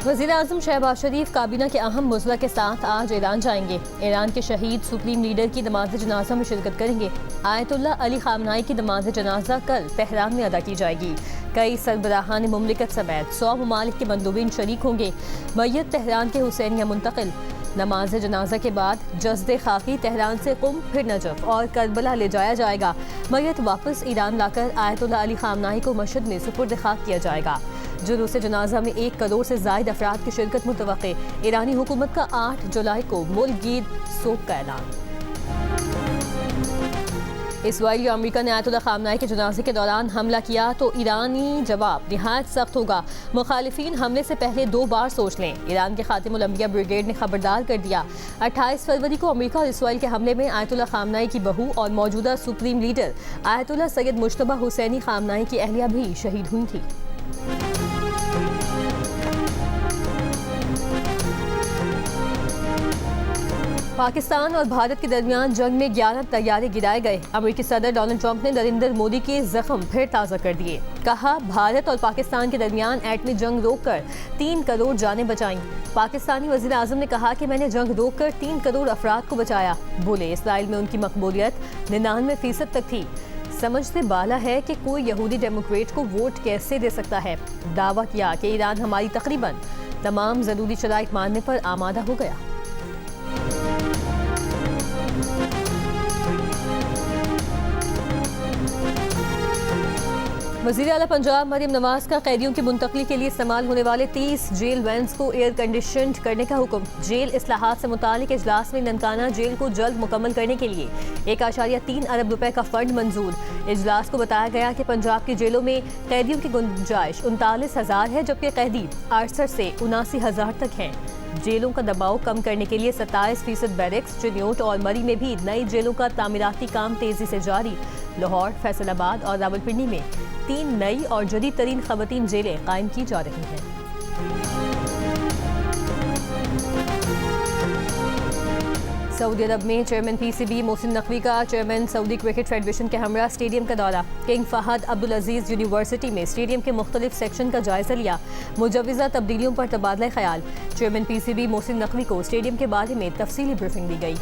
वज़ीर-ए-आज़म शहबाज शरीफ काबीना के अहम मुज़ला के साथ आज ईरान जाएंगे। ईरान के शहीद सुप्रीम लीडर की नमाज जनाजा में शिरकत करेंगे। आयतुल्लाह अली खामनाई की नमाज जनाजा कल तेहरान में अदा की जाएगी। कई सरबराहान मुमलिकत समेत 100 ममालिक के मंदूबीन शरीक होंगे। मैयत तेहरान के हुसैनिया मुंतकिल। नमाज जनाजा के बाद जस्दे खाकी तेहरान से कुम फिर नजफ और करबला ले जाया जाएगा। मैयत वापस ईरान लाकर आयतुल्लाह अली खामनाई को मशहद में सुपुर्द खाक किया जाएगा। जुलूस जनाजा में 1 करोड़ से ज़ायद अफराद की शिरकत मुतवक्के। ईरानी हुकूमत का 8 जुलाई को मुल्क गीर सोग का ऐलान। इसराइल या अमेरिका ने आयतुल्लाह खामनाई के जनाजे के दौरान हमला किया तो ईरानी जवाब निहायत सख्त होगा। मुखालिफिन हमले से पहले 2 बार सोच लें। ईरान के खातिमुल अंबिया ब्रिगेड ने खबरदार कर दिया। 28 फरवरी को अमेरिका और इसराइल के हमले में आयतुल्लाह खामनाई की बहू और मौजूदा supreme leader Ayatollah Sayyid Mojtaba Hosseini Khamenei की अहलिया भी शहीद हुई थी। पाकिस्तान और भारत के दरमियान जंग में 11 तैयारे गिराए गए। अमेरिकी सदर डोनाल्ड ट्रंप ने नरेंद्र मोदी के जख्म फिर ताज़ा कर दिए। कहा, भारत और पाकिस्तान के दरमियान एटमी जंग रोककर 3 करोड़ जानें बचाईं। पाकिस्तानी वज़ीर आज़म ने कहा कि मैंने जंग रोककर 3 करोड़ अफराद को बचाया। बोले, इसराइल में उनकी मकबूलियत 99% तक थी। समझते बाला है कि कोई यहूदी डेमोक्रेट को वोट कैसे दे सकता है। दावा किया कि ईरान हमारी तकरीबन तमाम ज़रूरी शराइत मानने पर आमादा हो गया। वज़ीर आला पंजाब मरियम नवाज का कैदियों की मुंतकली के लिए इस्तेमाल होने वाले 30 जेल वैन्स को एयर कंडीशनड करने का हुक्म। जेल इस्लाहात से मुतालिक इजलास में ननकाना जेल को जल्द मुकम्मल करने के लिए 1.3 अरब रुपए का फंड मंजूर। इजलास को बताया गया कि पंजाब की जेलों में कैदियों की गुंजाइश 39,000 है, जबकि कैदी 68 से 79,000 तक हैं। जेलों का दबाव कम करने के लिए 27% बैरिक्स, चिन्योट और मरी में भी नई जेलों का तामीराती काम तेजी से जारी। लाहौर, फैसलाबाद और रावलपिंडी में 3 नई और जदीद तरीन ख़वातीन जेलें कायम की जा रही हैं। सऊदी अरब में चेयरमैन PCB मोहसिन नकवी का चेयरमैन सऊदी क्रिकेट फेडरेशन के हमरा स्टेडियम का दौरा। किंग फहद अब्दुल अजीज यूनिवर्सिटी में स्टेडियम के मुख्तलिफ सेक्शन का जायजा लिया। मुजव्वज़ा तब्दीलियों पर तबादला ख्याल। चेयरमैन PCB मोहसिन नकवी को स्टेडियम के बारे में तफसीली ब्रीफिंग दी गई।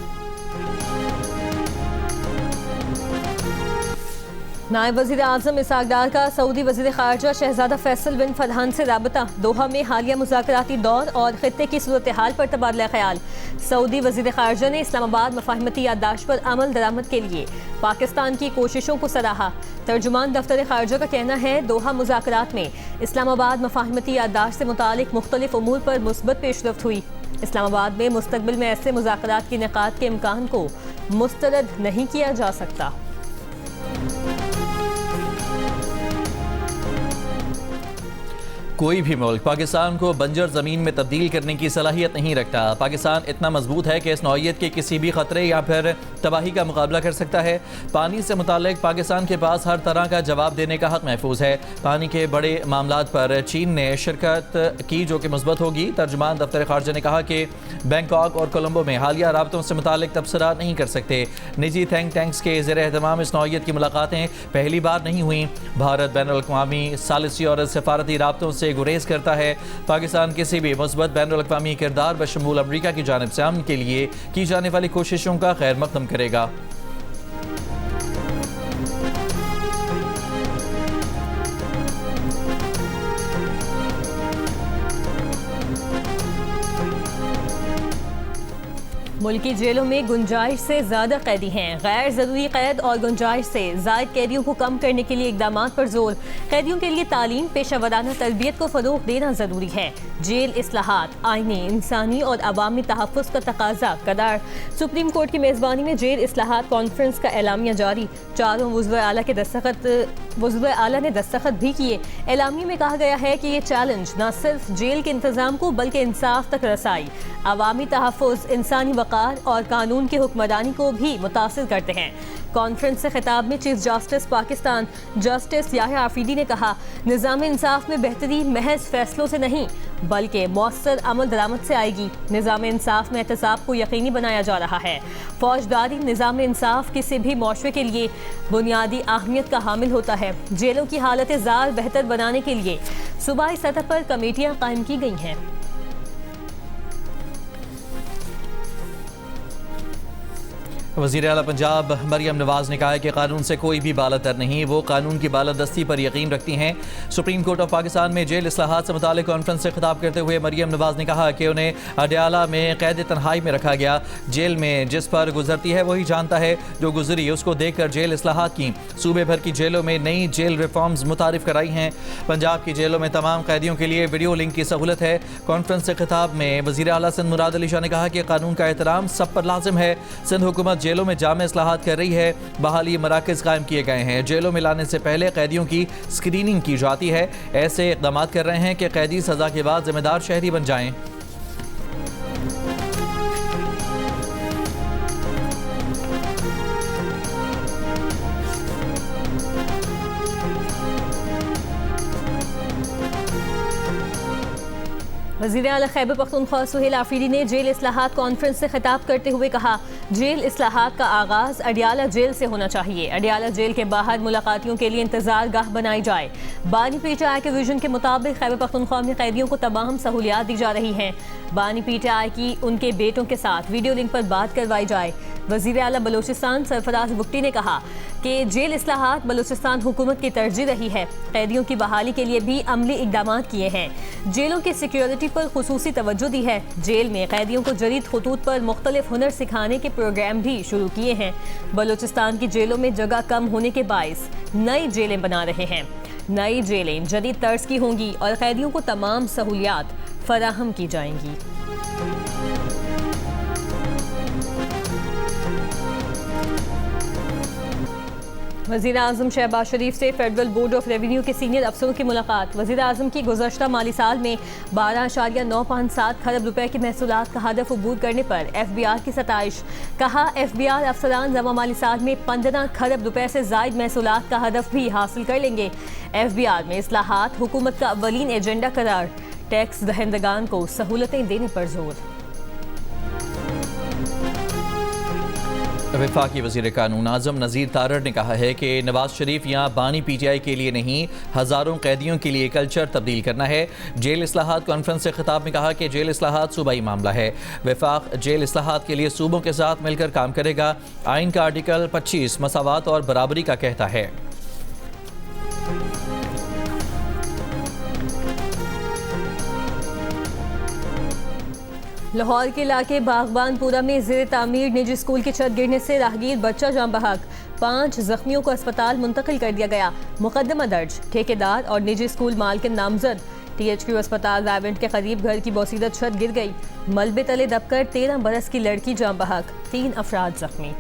नायब वज़ीर आज़म इसहाक़ डार का सऊदी वज़ीर ख़ारजा शहज़ादा फैसल बिन फरहान से राबता। दोहा में हालिया मुज़ाकराती दौर और ख़ित्ते की सूरत हाल पर तबादला ख्याल। सऊदी वज़ीर ख़ारजा ने इस्लामाबाद मफ़ाहिमती याददाश्त पर अमल दरामद के लिए पाकिस्तान की कोशिशों को सराहा। तर्जुमान दफ्तर ख़ारजा का कहना है, दोहा मुज़ाकरात में इस्लामाबाद मफ़ाहिमती याददाश्त से मुतालिक मुख्तलिफ उमूर पर मुस्बत पेशरफ्त हुई। इस्लामाबाद में मुस्तक़बिल में ऐसे मुज़ाकरात के इनेकाद के इम्कान को मुस्तरद नहीं किया जा सकता। कोई भी मुल्क पाकिस्तान को बंजर ज़मीन में तब्दील करने की सलाहियत नहीं रखता। पाकिस्तान इतना मजबूत है कि इस नौइयत के किसी भी ख़तरे या फिर तबाही का मुकाबला कर सकता है। पानी से मुतालिक पाकिस्तान के पास हर तरह का जवाब देने का हक़ महफूज है। पानी के बड़े मामलात पर चीन ने शिरकत की जो कि मुस्बत होगी। तर्जुमान दफ्तर ख़ारजा ने कहा कि बैंकॉक और कोलंबो में हालिया राबतों से मुतालिक तबसरा नहीं कर सकते। निजी थिंक टैंक्स के ज़ेर एहतमाम इस नौइयत की मुलाकातें पहली बार नहीं हुई। भारत बैनुल-अक़वामी सालिसी और सफारती राबतों से गुरेज करता है। पाकिस्तान किसी भी मुस्बत बैनुल-अक़वामी किरदार बशमूल अमरीका की जानिब से अमन के लिए की जाने वाली कोशिशों का खैर मक़दम करेगा। मुल्की जेलों में गुंजाइश से ज़्यादा कैदी हैं। गैर ज़रूरी कैद और गुंजाइश से ज़ायद कैदियों को कम करने के लिए इक़दाम पर जोर। कैदियों के लिए तालीम, पेशा वराना तरबियत को फ़रोग़ देना ज़रूरी है। जेल इस्लाहात आईनी, इंसानी और अवामी तहफ़्फ़ुज़ का तकाज़ा करार। सुप्रीम कोर्ट की मेज़बानी में जेल इस्लाहात कॉन्फ्रेंस का एलामिया जारी। 4 वज़ीर आला ने दस्तखत भी किए। एलामिया में कहा गया है कि ये चैलेंज न सिर्फ जेल के इंतज़ाम को बल्कि इंसाफ तक रसाई, अवामी तहफ़्फ़ुज़, इंसानी वक़ार और कानून की हुक्मरानी को भी मुतासिर करते हैं। कॉन्फ्रेंस से खिताब में chief justice Pakistan justice Yahya Afridi ने कहा, निज़ाम इंसाफ में बेहतरी महज फैसलों से नहीं बल्कि मौसर अमल दरामद से आएगी। निज़ाम इंसाफ में एहतसाब को यकीनी बनाया जा रहा है। फौजदारी निज़ाम इंसाफ किसी भी मुआशरे के लिए बुनियादी अहमियत का हामिल होता है। जेलों की हालत ज़ार बेहतर बनाने के लिए सूबाई सतह पर कमेटियाँ कायम की गई हैं। वज़ीर आला पंजाब मरियम नवाज ने कहा है कि कानून से कोई भी बालातर नहीं, वो कानून की बालादस्ती पर यकीन रखती हैं। सुप्रीम कोर्ट ऑफ पाकिस्तान में जेल इस्लाहात से मुतालिक कॉन्फ्रेंस से खिताब करते हुए मरियम नवाज ने कहा कि उन्हें अडयाला में कैद तन्हाई में रखा गया। जेल में जिस पर गुजरती है वही जानता है, जो गुजरी उसको देख कर जेल इस्लाहात की सूबे भर की जेलों में नई जेल रिफॉर्म्स मुतारिफ कराई हैं। पंजाब की जेलों में तमाम कैदियों के लिए वीडियो लिंक की सहूलत है। कॉन्फ्रेंस से खिताब में वज़ीर आला सिंध मुराद अली शाह ने कहा कि कानून का एहतराम सब पर लाजिम है। सिंध हुकूमत जेलों में जामे इस्लाहात कर रही है, बहाली मराकज़ कायम किए गए हैं। जेलों में लाने से पहले कैदियों की स्क्रीनिंग की जाती है। ऐसे इक़दाम कर रहे हैं कि कैदी सज़ा के बाद जिम्मेदार शहरी बन जाएं। वज़ीर आला खैबर पख्तूनख्वा सुहेल आफरीदी ने जेल इस्लाहात कॉन्फ्रेंस से खिताब करते हुए कहा, जेल इस्लाहात का आगाज़ अडयाला जेल से होना चाहिए। अडयाला जेल के बाहर मुलाकातियों के लिए इंतजार गाह बनाई जाए। बानी पीटीआई के विजन के मुताबिक खैबर पख्तूनख्वा में कैदियों को तमाम सहूलियात दी जा रही हैं। बानी पीटीआई की उनके बेटों के साथ वीडियो लिंक पर बात करवाई जाए। वज़ीर आला बलोचिस्तान सरफराज बुगटी ने कहा कि जेल इस्लाहात बलोचिस्तान हुकूमत की तरजीह रही है। कैदियों की बहाली के लिए भी अमली इक़दाम किए हैं। जेलों की सिक्योरिटी पर खुसूसी तवज्जो दी है। जेल में कैदियों को जदीद खतूत पर मुख्तलिफ हुनर सिखाने के प्रोग्राम भी शुरू किए हैं। बलोचिस्तान की जेलों में जगह कम होने के बाइस नई जेलें बना रहे हैं। नई जेलें जदीद तर्ज की होंगी और कैदियों को तमाम सहूलियात फराहम की जाएंगी। वज़ीर आज़म शहबाज शरीफ से फेडरल बोर्ड ऑफ रेवेन्यू के सीनियर अफसरों की मुलाकात। वज़ीर आज़म की गुज़श्ता माली साल में 12.957 खरब रुपए की महसूलात का हदफ अबूर करने पर FBR की सताइश। कहा, FBR अफसरान रवा माली साल में 15 खरब रुपए से ज़ायद महसूलात का हदफ भी हासिल कर लेंगे। FBR में इस्लाहात हुकूमत का अव्वलीन एजेंडा करार। टैक्स दहिंदगान को सहूलतें देने पर जोर। वफाकी वज़ीर कानून आज़म नज़ीर तारड़ ने कहा है कि नवाज शरीफ यहाँ बानी PTI के लिए नहीं, हज़ारों कैदियों के लिए कल्चर तब्दील करना है। जेल इस्लाहात कॉन्फ्रेंस से खिताब में कहा कि जेल इस्लाहात सूबाई मामला है। वफाक जेल इस्लाहात के लिए सूबों के साथ मिलकर काम करेगा। आइन का आर्टिकल 25 मसावात और बराबरी का कहता है। लाहौर के इलाके बागबानपुरा में ज़ेर तामीर निजी स्कूल की छत गिरने से राहगीर बच्चा जान बहक। 5 जख्मियों को अस्पताल मुंतकिल कर दिया गया। मुकदमा दर्ज। ठेकेदार और निजी स्कूल मालिक नामजद। THQ अस्पताल रायवेंट के करीब घर की बोसीदत छत गिर गई। मलबे तले दबकर 13 बरस की लड़की जान बहक। 3 अफराद जख्मी।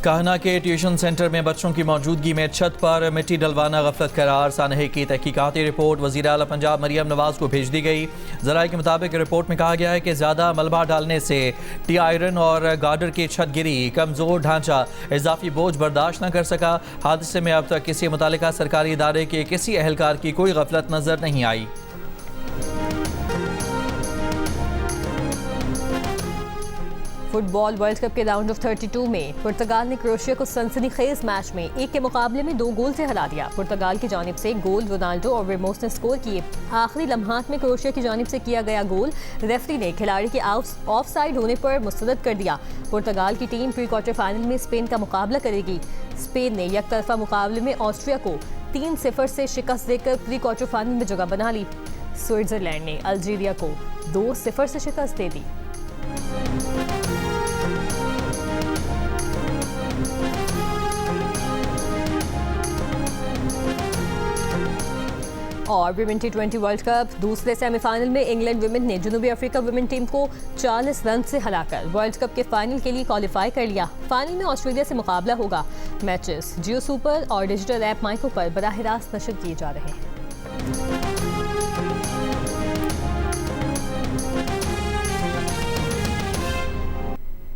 काहना के ट्यूशन सेंटर में बच्चों की मौजूदगी में छत पर मिट्टी डलवाना गफलत करार। सानहे की तहकीकाती रिपोर्ट वज़ीर आला पंजाब मरियम नवाज को भेज दी गई। ज़राए के मुताबिक रिपोर्ट में कहा गया है कि ज़्यादा मलबा डालने से टी आयरन और गार्डर की छत गिरी। कमज़ोर ढांचा इजाफी बोझ बर्दाश्त न कर सका। हादसे में अब तक किसी मुतालिका सरकारी इदारे के किसी एहलकार की कोई गफलत नजर नहीं आई। फुटबॉल वर्ल्ड कप के राउंड ऑफ 32 में पुर्तगाल ने क्रोएशिया को सनसनीखेज मैच में 1 के मुकाबले में 2 गोल से हरा दिया। पुर्तगाल की जानिब से गोल रोनाल्डो और रेमोस ने स्कोर किए। आखिरी लम्हात में क्रोएशिया की जानिब से किया गया गोल रेफरी ने खिलाड़ी के ऑफ साइड होने पर मुस्तरद कर दिया। पुर्तगाल की टीम प्री क्वार्टर फाइनल में स्पेन का मुकाबला करेगी। स्पेन ने यकतरफा मुकाबले में ऑस्ट्रिया को 3-0 से शिकस्त देकर प्री क्वार्टर फाइनल में जगह बना ली। स्विट्जरलैंड ने अल्जीरिया को 2-0 से शिकस्त दे दी। और विमेन T20 वर्ल्ड कप दूसरे सेमीफाइनल में इंग्लैंड विमेन ने जनूबी अफ्रीका विमेन टीम को 40 रन से हराकर वर्ल्ड कप के फाइनल के लिए क्वालिफाई कर लिया। फाइनल में ऑस्ट्रेलिया से मुकाबला होगा। मैचेस जियो सुपर और डिजिटल ऐप माइको पर बराह रास्त नशर किए जा रहे हैं।